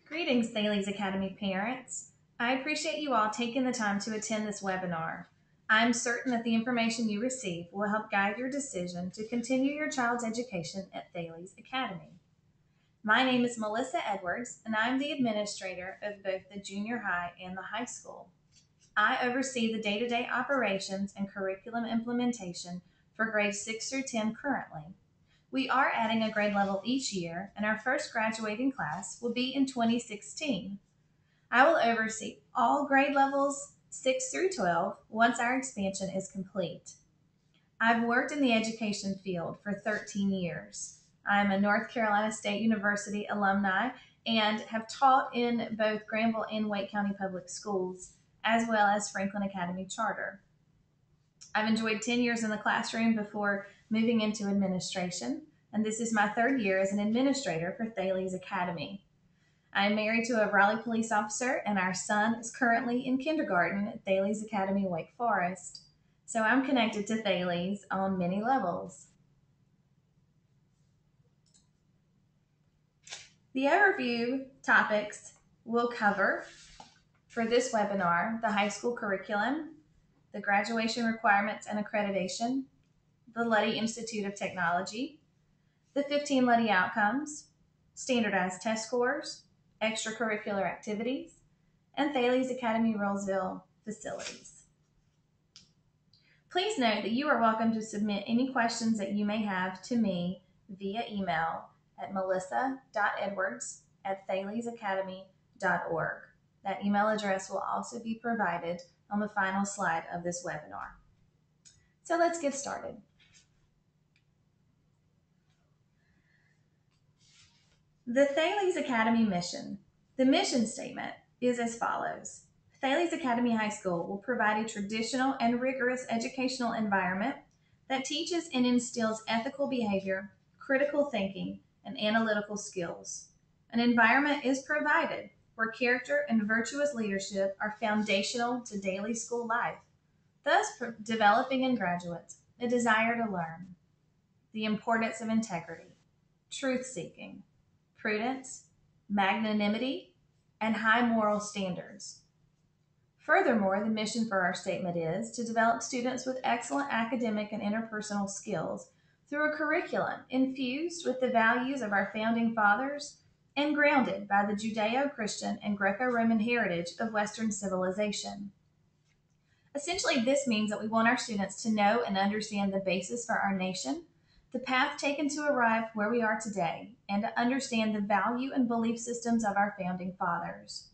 Greetings, Thales Academy parents. I appreciate you all taking the time to attend this webinar. I'm certain that the information you receive will help guide your decision to continue your child's education at Thales Academy. My name is Melissa Edwards, and I'm the administrator of both the junior high and the high school. I oversee the day-to-day operations and curriculum implementation for grades 6 through 10 currently. We are adding a grade level each year, and our first graduating class will be in 2016. I will oversee all grade levels 6 through 12 once our expansion is complete. I've worked in the education field for 13 years. I'm a North Carolina State University alumni and have taught in both Granville and Wake County Public Schools, as well as Franklin Academy Charter. I've enjoyed 10 years in the classroom before moving into administration, and this is my third year as an administrator for Thales Academy. I am married to a Raleigh police officer, and our son is currently in kindergarten at Thales Academy, Wake Forest. So I'm connected to Thales on many levels. The overview topics we'll cover for this webinar: the high school curriculum, the graduation requirements and accreditation, the Luddy Institute of Technology, the 15 Luddy outcomes, standardized test scores, extracurricular activities, and Thales Academy Rolesville facilities. Please note that you are welcome to submit any questions that you may have to me via email at melissa.edwards@thalesacademy.org. That email address will also be provided on the final slide of this webinar. So let's get started. The Thales Academy mission. The mission statement is as follows. Thales Academy High School will provide a traditional and rigorous educational environment that teaches and instills ethical behavior, critical thinking, and analytical skills. An environment is provided where character and virtuous leadership are foundational to daily school life, thus developing in graduates a desire to learn, the importance of integrity, truth-seeking, prudence, magnanimity, and high moral standards. Furthermore, the mission for our statement is to develop students with excellent academic and interpersonal skills through a curriculum infused with the values of our founding fathers and grounded by the Judeo-Christian and Greco-Roman heritage of Western civilization. Essentially, this means that we want our students to know and understand the basis for our nation, the path taken to arrive where we are today, and to understand the value and belief systems of our founding fathers.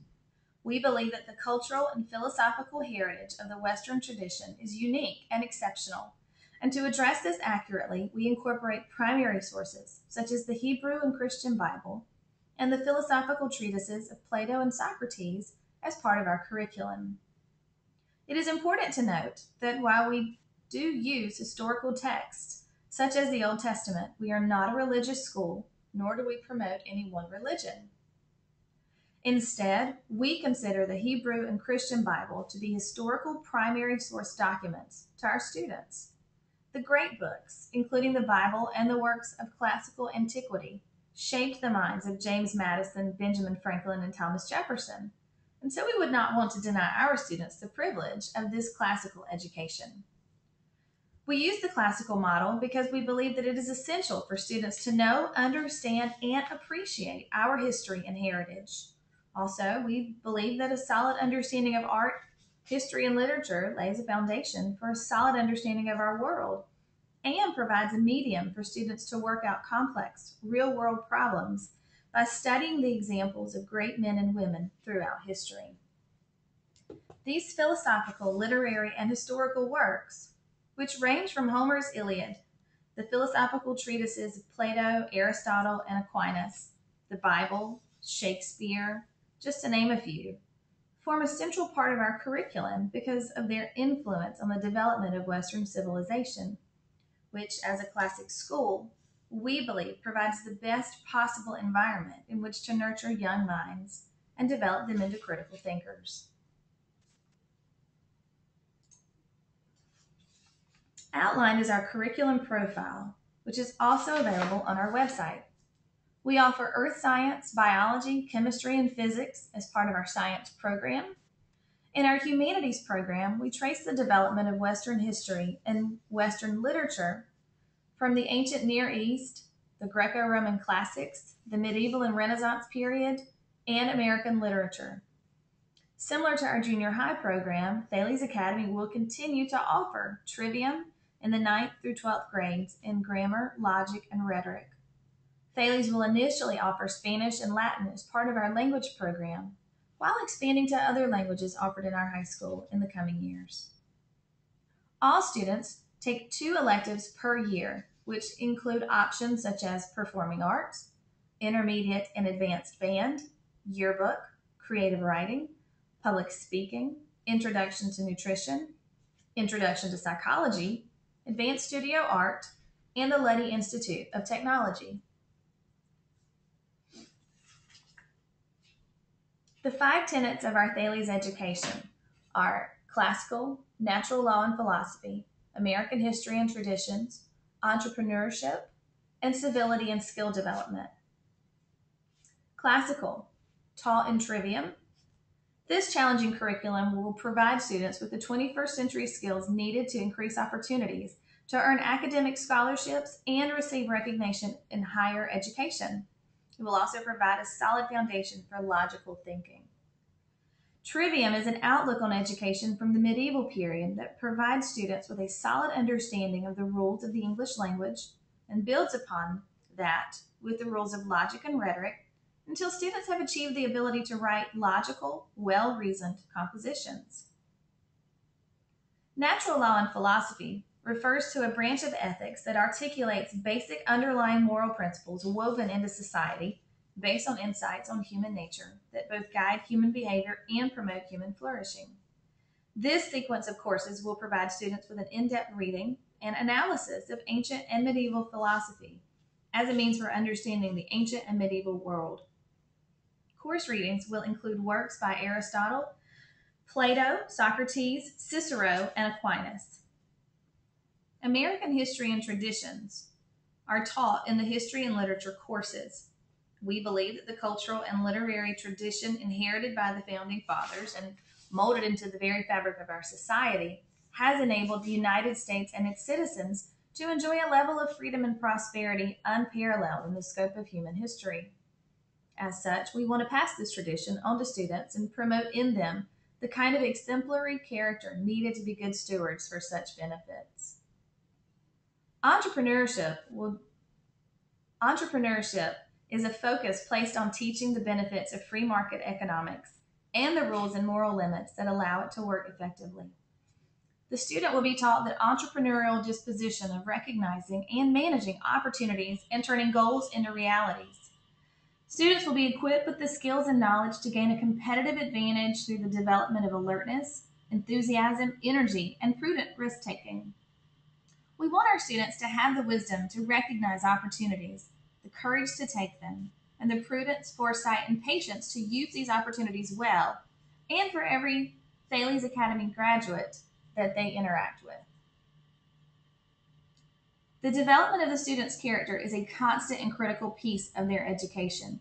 We believe that the cultural and philosophical heritage of the Western tradition is unique and exceptional, and to address this accurately, we incorporate primary sources such as the Hebrew and Christian Bible and the philosophical treatises of Plato and Socrates as part of our curriculum. It is important to note that while we do use historical texts, such as the Old Testament, we are not a religious school, nor do we promote any one religion. Instead, we consider the Hebrew and Christian Bible to be historical primary source documents to our students. The great books, including the Bible and the works of classical antiquity, shaped the minds of James Madison, Benjamin Franklin, and Thomas Jefferson, and so we would not want to deny our students the privilege of this classical education. We use the classical model because we believe that it is essential for students to know, understand, and appreciate our history and heritage. Also, we believe that a solid understanding of art, history, and literature lays a foundation for a solid understanding of our world and provides a medium for students to work out complex, real-world problems by studying the examples of great men and women throughout history. These philosophical, literary, and historical works, which range from Homer's Iliad, the philosophical treatises of Plato, Aristotle, and Aquinas, the Bible, Shakespeare, just to name a few, form a central part of our curriculum because of their influence on the development of Western civilization, which, as a classic school, we believe provides the best possible environment in which to nurture young minds and develop them into critical thinkers. Outlined is our curriculum profile, which is also available on our website. We offer earth science, biology, chemistry, and physics as part of our science program. In our humanities program, we trace the development of Western history and Western literature from the ancient Near East, the Greco Roman classics, the medieval and Renaissance period, and American literature. Similar to our junior high program, Thales Academy will continue to offer trivium in the 9th through 12th grades in grammar, logic, and rhetoric. Thales will initially offer Spanish and Latin as part of our language program, while expanding to other languages offered in our high school in the coming years. All students take 2 electives per year, which include options such as performing arts, intermediate and advanced band, yearbook, creative writing, public speaking, introduction to nutrition, introduction to psychology, advanced studio art, and the Luddy Institute of Technology. The 5 tenets of our Thales education are classical, natural law and philosophy, American history and traditions, entrepreneurship, and civility and skill development. Classical, taught in trivium. This challenging curriculum will provide students with the 21st century skills needed to increase opportunities to earn academic scholarships and receive recognition in higher education. It will also provide a solid foundation for logical thinking. Trivium is an outlook on education from the medieval period that provides students with a solid understanding of the rules of the English language and builds upon that with the rules of logic and rhetoric until students have achieved the ability to write logical, well-reasoned compositions. Natural law and philosophy refers to a branch of ethics that articulates basic underlying moral principles woven into society based on insights on human nature that both guide human behavior and promote human flourishing. This sequence of courses will provide students with an in-depth reading and analysis of ancient and medieval philosophy as a means for understanding the ancient and medieval world. Course readings will include works by Aristotle, Plato, Socrates, Cicero, and Aquinas. American history and traditions are taught in the history and literature courses. We believe that the cultural and literary tradition inherited by the founding fathers and molded into the very fabric of our society has enabled the United States and its citizens to enjoy a level of freedom and prosperity unparalleled in the scope of human history. As such, we want to pass this tradition on to students and promote in them the kind of exemplary character needed to be good stewards for such benefits. Entrepreneurship is a focus placed on teaching the benefits of free market economics and the rules and moral limits that allow it to work effectively. The student will be taught the entrepreneurial disposition of recognizing and managing opportunities and turning goals into realities. Students will be equipped with the skills and knowledge to gain a competitive advantage through the development of alertness, enthusiasm, energy, and prudent risk-taking. We want our students to have the wisdom to recognize opportunities, the courage to take them, and the prudence, foresight, and patience to use these opportunities well, and for every Thales Academy graduate that they interact with. The development of the student's character is a constant and critical piece of their education.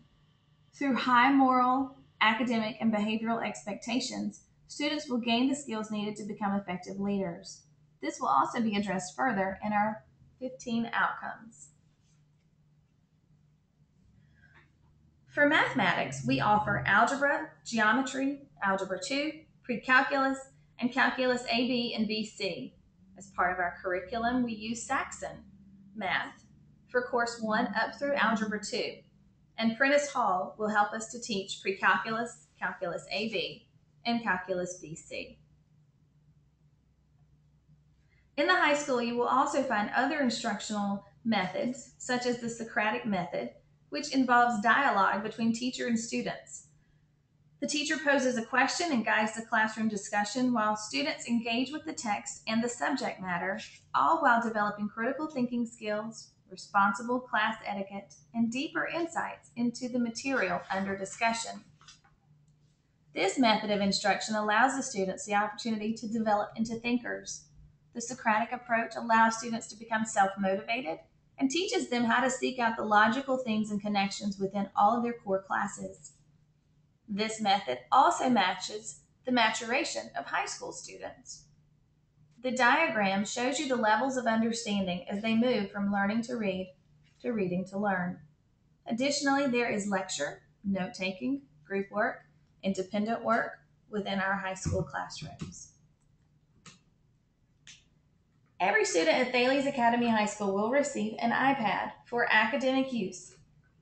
Through high moral, academic, and behavioral expectations, students will gain the skills needed to become effective leaders. This will also be addressed further in our 15 outcomes. For mathematics, we offer algebra, geometry, algebra 2, pre-calculus, and calculus AB and BC. As part of our curriculum, we use Saxon math for course 1 up through algebra 2. And Prentice Hall will help us to teach pre-calculus, calculus AB, and calculus BC. In the high school, you will also find other instructional methods, such as the Socratic method, which involves dialogue between teacher and students. The teacher poses a question and guides the classroom discussion while students engage with the text and the subject matter, all while developing critical thinking skills, responsible class etiquette, and deeper insights into the material under discussion. This method of instruction allows the students the opportunity to develop into thinkers. The Socratic approach allows students to become self-motivated and teaches them how to seek out the logical things and connections within all of their core classes. This method also matches the maturation of high school students. The diagram shows you the levels of understanding as they move from learning to read to reading to learn. Additionally, there is lecture, note taking, group work, independent work within our high school classrooms. Every student at Thales Academy High School will receive an iPad for academic use.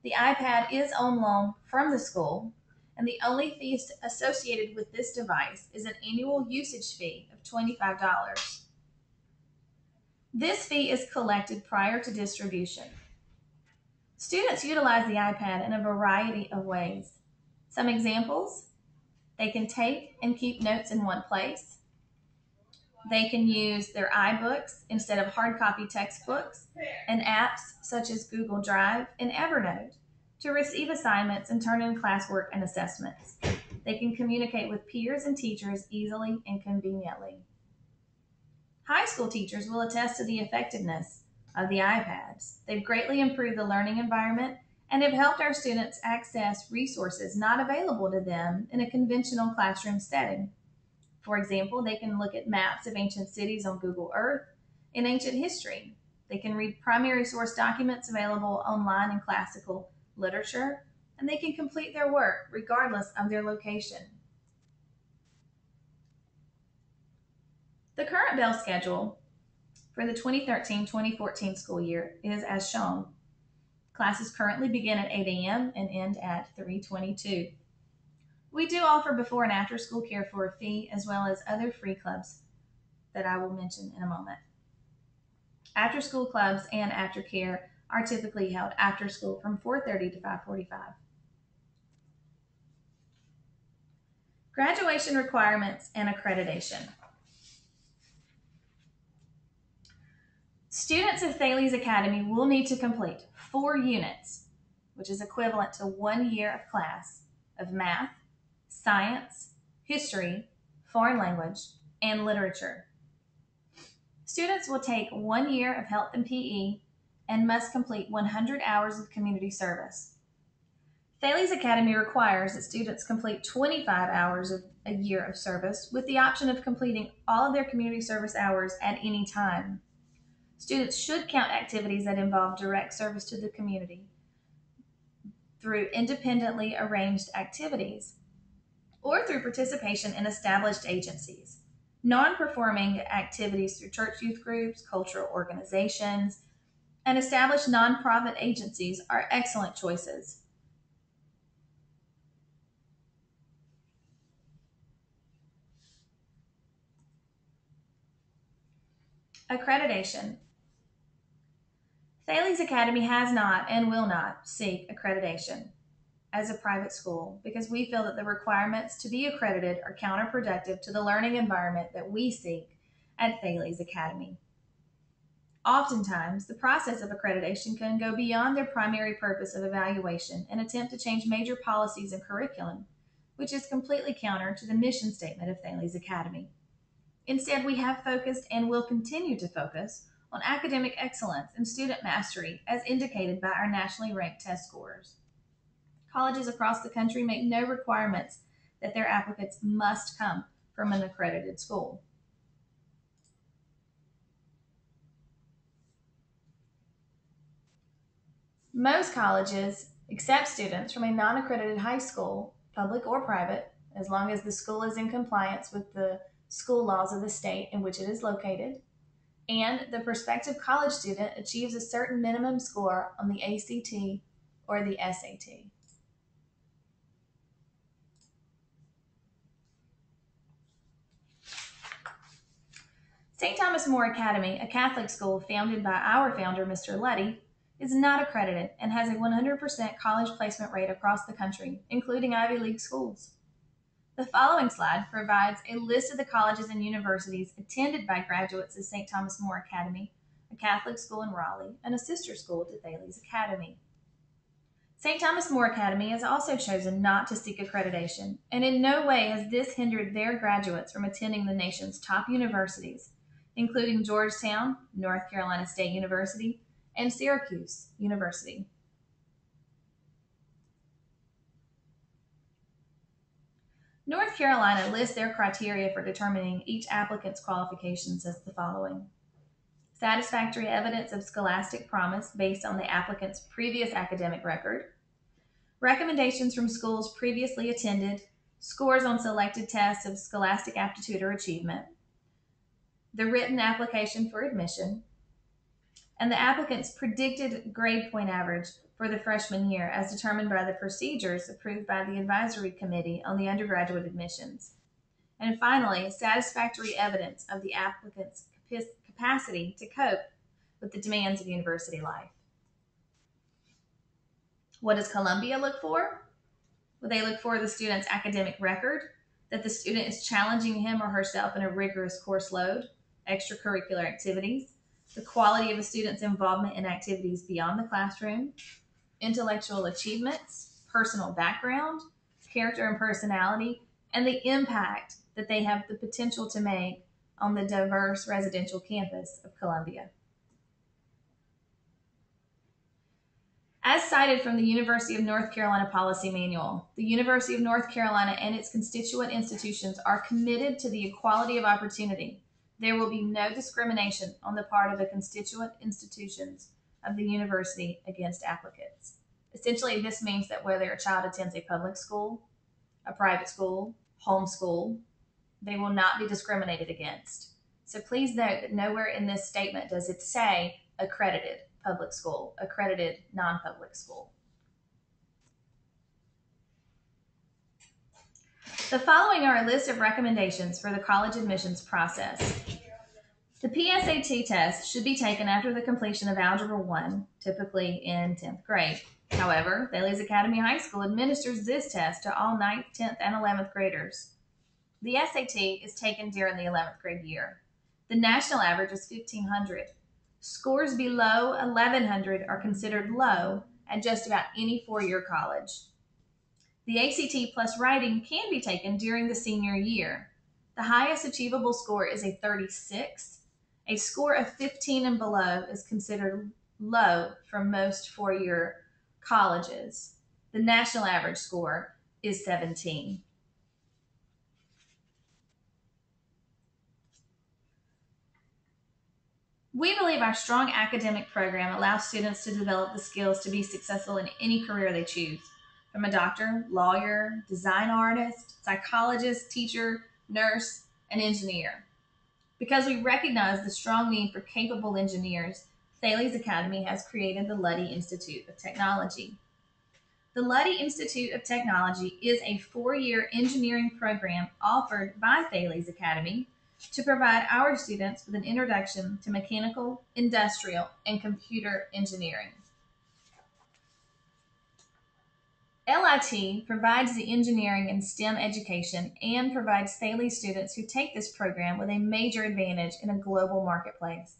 The iPad is on loan from the school, and the only fees associated with this device is an annual usage fee of $25. This fee is collected prior to distribution. Students utilize the iPad in a variety of ways. Some examples: they can take and keep notes in one place. They can use their iBooks instead of hard copy textbooks, and apps such as Google Drive and Evernote to receive assignments and turn in classwork and assessments. They can communicate with peers and teachers easily and conveniently. High school teachers will attest to the effectiveness of the iPads. They've greatly improved the learning environment and have helped our students access resources not available to them in a conventional classroom setting. For example, they can look at maps of ancient cities on Google Earth and ancient history. They can read primary source documents available online in classical literature, and they can complete their work regardless of their location. The current bell schedule for the 2013-2014 school year is as shown. Classes currently begin at 8 a.m. and end at 3:22. We do offer before and after school care for a fee, as well as other free clubs that I will mention in a moment. After school clubs and aftercare are typically held after school from 4:30 to 5:45. Graduation requirements and accreditation. Students of Thales Academy will need to complete 4 units, which is equivalent to 1 year of class, of math, science, history, foreign language, and literature. Students will take 1 year of health and PE and must complete 100 hours of community service. Thales Academy requires that students complete 25 hours of a year of service, with the option of completing all of their community service hours at any time. Students should count activities that involve direct service to the community through independently arranged activities or through participation in established agencies. Non-performing activities through church youth groups, cultural organizations, and established nonprofit agencies are excellent choices. Accreditation. Thales Academy has not and will not seek accreditation as a private school because we feel that the requirements to be accredited are counterproductive to the learning environment that we seek at Thales Academy. Oftentimes, the process of accreditation can go beyond their primary purpose of evaluation and attempt to change major policies and curriculum, which is completely counter to the mission statement of Thales Academy. Instead, we have focused and will continue to focus on academic excellence and student mastery as indicated by our nationally ranked test scores. Colleges across the country make no requirements that their applicants must come from an accredited school. Most colleges accept students from a non-accredited high school, public or private, as long as the school is in compliance with the school laws of the state in which it is located, and the prospective college student achieves a certain minimum score on the ACT or the SAT. St. Thomas More Academy, a Catholic school founded by our founder, Mr. Luddy, is not accredited and has a 100% college placement rate across the country, including Ivy League schools. The following slide provides a list of the colleges and universities attended by graduates of St. Thomas More Academy, a Catholic school in Raleigh, and a sister school to Thales Academy. St. Thomas More Academy has also chosen not to seek accreditation, and in no way has this hindered their graduates from attending the nation's top universities, including Georgetown, North Carolina State University, and Syracuse University. North Carolina lists their criteria for determining each applicant's qualifications as the following: satisfactory evidence of scholastic promise based on the applicant's previous academic record, recommendations from schools previously attended, scores on selected tests of scholastic aptitude or achievement, the written application for admission, and the applicant's predicted grade point average for the freshman year as determined by the procedures approved by the Advisory Committee on the Undergraduate Admissions. And finally, satisfactory evidence of the applicant's capacity to cope with the demands of university life. What does Columbia look for? Well, they look for the student's academic record, that the student is challenging him or herself in a rigorous course load, extracurricular activities, the quality of a student's involvement in activities beyond the classroom, intellectual achievements, personal background, character and personality, and the impact that they have the potential to make on the diverse residential campus of Columbia. As cited from the University of North Carolina Policy Manual, the University of North Carolina and its constituent institutions are committed to the equality of opportunity. There will be no discrimination on the part of the constituent institutions of the university against applicants. Essentially, this means that whether a child attends a public school, a private school, homeschool, they will not be discriminated against. So please note that nowhere in this statement does it say accredited public school, accredited non-public school. The following are a list of recommendations for the college admissions process. The PSAT test should be taken after the completion of Algebra 1, typically in 10th grade. However, Thales Academy High School administers this test to all 9th, 10th, and 11th graders. The SAT is taken during the 11th grade year. The national average is 1,500. Scores below 1,100 are considered low at just about any four-year college. The ACT plus writing can be taken during the senior year. The highest achievable score is a 36. A score of 15 and below is considered low for most four-year colleges. The national average score is 17. We believe our strong academic program allows students to develop the skills to be successful in any career they choose, from a doctor, lawyer, design artist, psychologist, teacher, nurse, and engineer. Because we recognize the strong need for capable engineers, Thales Academy has created the Luddy Institute of Technology. The Luddy Institute of Technology is a four-year engineering program offered by Thales Academy to provide our students with an introduction to mechanical, industrial, and computer engineering. LIT provides the engineering and STEM education and provides Thales students who take this program with a major advantage in a global marketplace.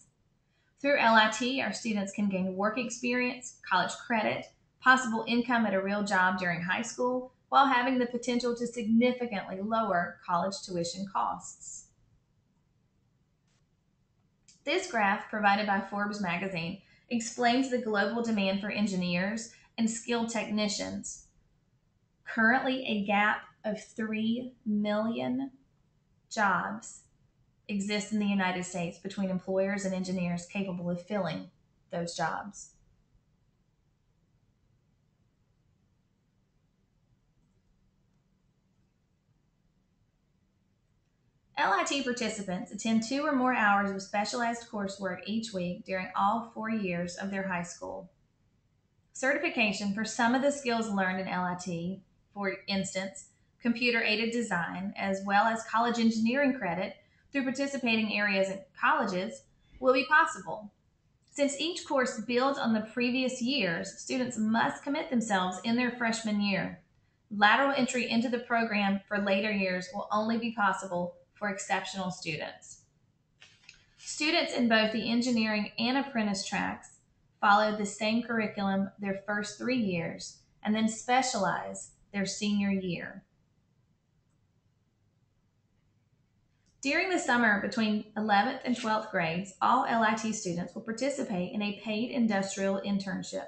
Through LIT, our students can gain work experience, college credit, possible income at a real job during high school, while having the potential to significantly lower college tuition costs. This graph, provided by Forbes magazine, explains the global demand for engineers and skilled technicians. Currently, a gap of 3 million jobs exists in the United States between employers and engineers capable of filling those jobs. LIT participants attend 2 or more hours of specialized coursework each week during all 4 years of their high school. Certification for some of the skills learned in LIT, for instance, computer-aided design, as well as college engineering credit through participating areas in colleges, will be possible. Since each course builds on the previous years, students must commit themselves in their freshman year. Lateral entry into the program for later years will only be possible for exceptional students. Students in both the engineering and apprentice tracks follow the same curriculum their first 3 years and then specialize their senior year. During the summer between 11th and 12th grades, all LIT students will participate in a paid industrial internship.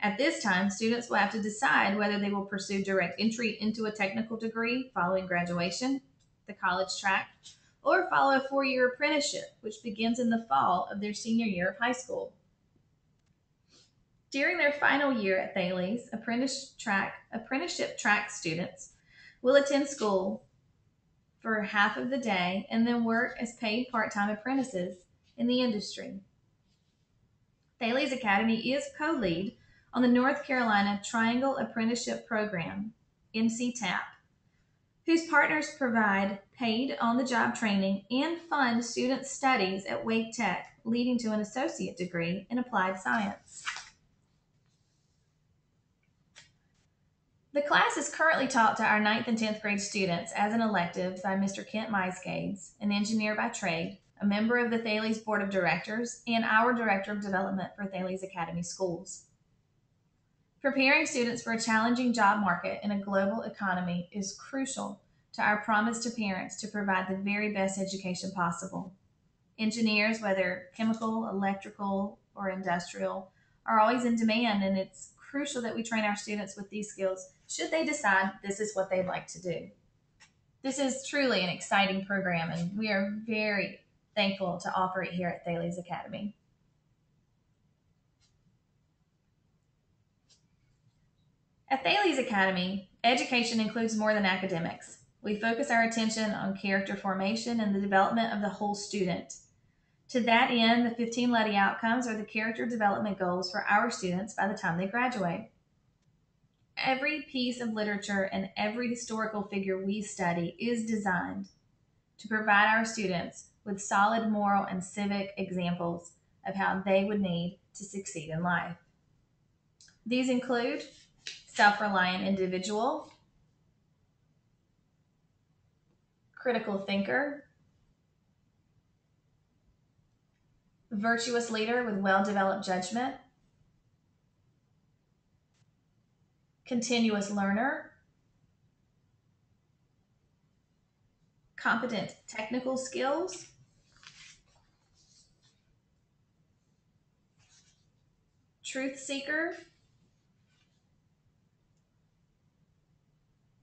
At this time, students will have to decide whether they will pursue direct entry into a technical degree following graduation, the college track, or follow a 4-year apprenticeship, which begins in the fall of their senior year of high school. During their final year at Thales, apprenticeship track students will attend school for half of the day and then work as paid part-time apprentices in the industry. Thales Academy is co-lead on the North Carolina Triangle Apprenticeship Program, NCTAP, whose partners provide paid on-the-job training and fund student studies at Wake Tech, leading to an associate degree in applied science. The class is currently taught to our 9th and 10th grade students as an elective by Mr. Kent Meisgades, an engineer by trade, a member of the Thales Board of Directors, and our Director of Development for Thales Academy Schools. Preparing students for a challenging job market in a global economy is crucial to our promise to parents to provide the very best education possible. Engineers, whether chemical, electrical, or industrial, are always in demand, and it's crucial that we train our students with these skills should they decide this is what they'd like to do. This is truly an exciting program, and we are very thankful to offer it here at Thales Academy. At Thales Academy, education includes more than academics. We focus our attention on character formation and the development of the whole student. To that end, the 15 Luddy outcomes are the character development goals for our students by the time they graduate. Every piece of literature and every historical figure we study is designed to provide our students with solid moral and civic examples of how they would need to succeed in life. These include self-reliant individual, critical thinker, virtuous leader with well-developed judgment, continuous learner, competent technical skills, truth seeker,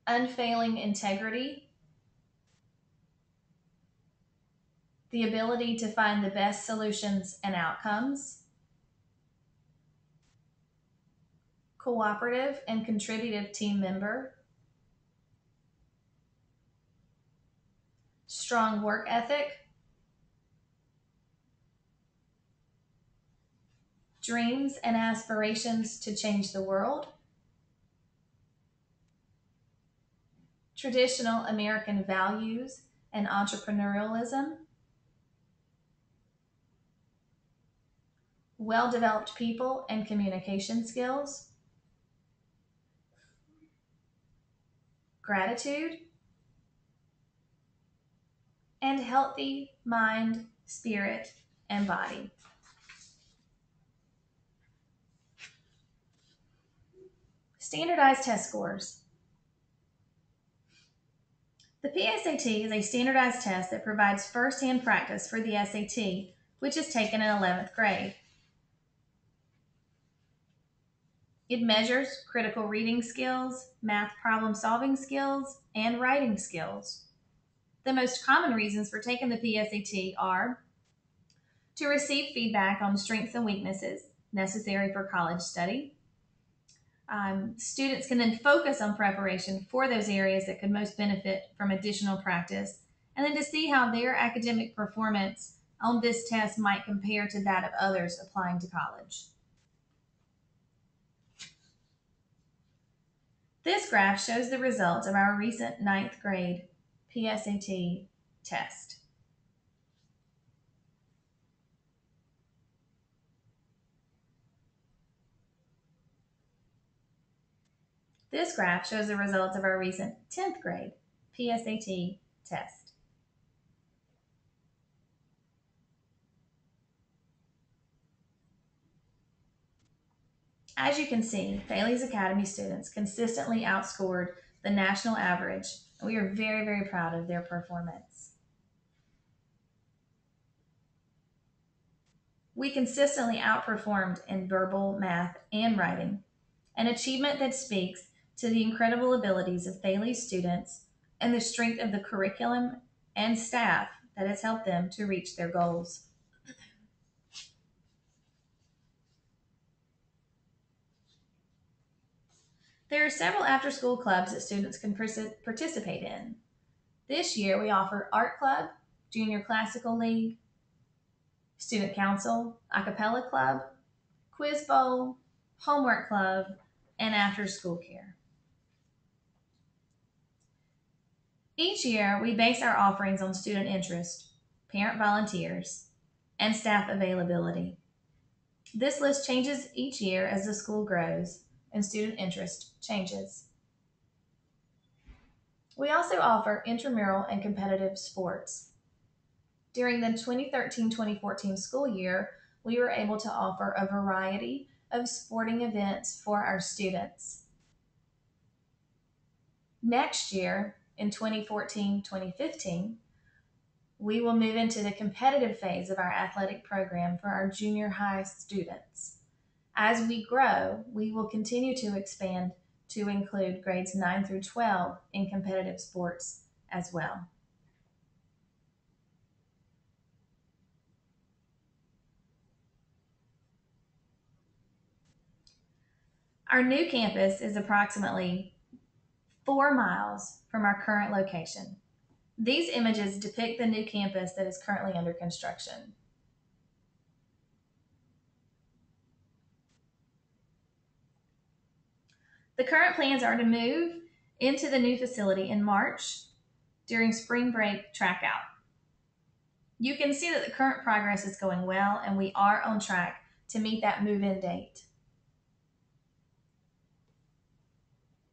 unfailing integrity, the ability to find the best solutions and outcomes, cooperative and contributive team member, strong work ethic, dreams and aspirations to change the world, traditional American values and entrepreneurialism, well-developed people and communication skills, gratitude, and healthy mind, spirit, and body. Standardized test scores. The PSAT is a standardized test that provides first-hand practice for the SAT, which is taken in 11th grade. It measures critical reading skills, math problem-solving skills, and writing skills. The most common reasons for taking the PSAT are to receive feedback on strengths and weaknesses necessary for college study. Students can then focus on preparation for those areas that could most benefit from additional practice, and then to see how their academic performance on this test might compare to that of others applying to college. This graph shows the results of our recent 9th grade PSAT test. This graph shows the results of our recent 10th grade PSAT test. As you can see, Thales Academy students consistently outscored the national average, and we are very, very proud of their performance. We consistently outperformed in verbal, math, and writing, an achievement that speaks to the incredible abilities of Thales students and the strength of the curriculum and staff that has helped them to reach their goals. There are several after school clubs that students can participate in. This year, we offer Art Club, Junior Classical League, Student Council, A Cappella Club, Quiz Bowl, Homework Club, and After School Care. Each year, we base our offerings on student interest, parent volunteers, and staff availability. This list changes each year as the school grows and student interest changes. We also offer intramural and competitive sports. During the 2013-2014 school year, we were able to offer a variety of sporting events for our students. Next year, in 2014-2015, we will move into the competitive phase of our athletic program for our junior high students. As we grow, we will continue to expand to include grades 9 through 12 in competitive sports as well. Our new campus is approximately 4 miles from our current location. These images depict the new campus that is currently under construction. The current plans are to move into the new facility in March during spring break track out. You can see that the current progress is going well and we are on track to meet that move-in date.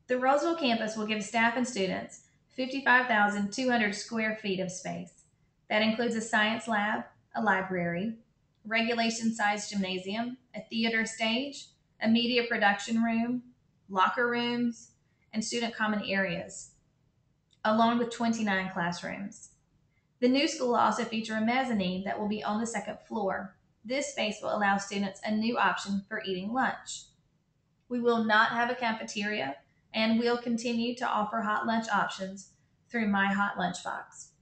The Rolesville campus will give staff and students 55,200 square feet of space. That includes a science lab, a library, regulation-sized gymnasium, a theater stage, a media production room, locker rooms, and student common areas, along with 29 classrooms. The new school will also feature a mezzanine that will be on the second floor. This space will allow students a new option for eating lunch. We will not have a cafeteria, and we'll continue to offer hot lunch options through My Hot Lunchbox.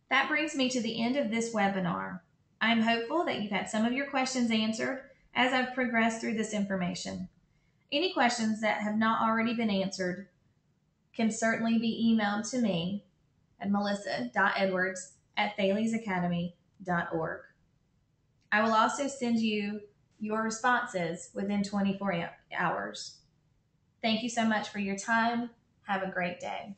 That brings me to the end of this webinar. I'm hopeful that you've had some of your questions answered as I've progressed through this information. Any questions that have not already been answered can certainly be emailed to me at melissa.edwards@thalesacademy.org. I will also send you your responses within 24 hours. Thank you so much for your time. Have a great day.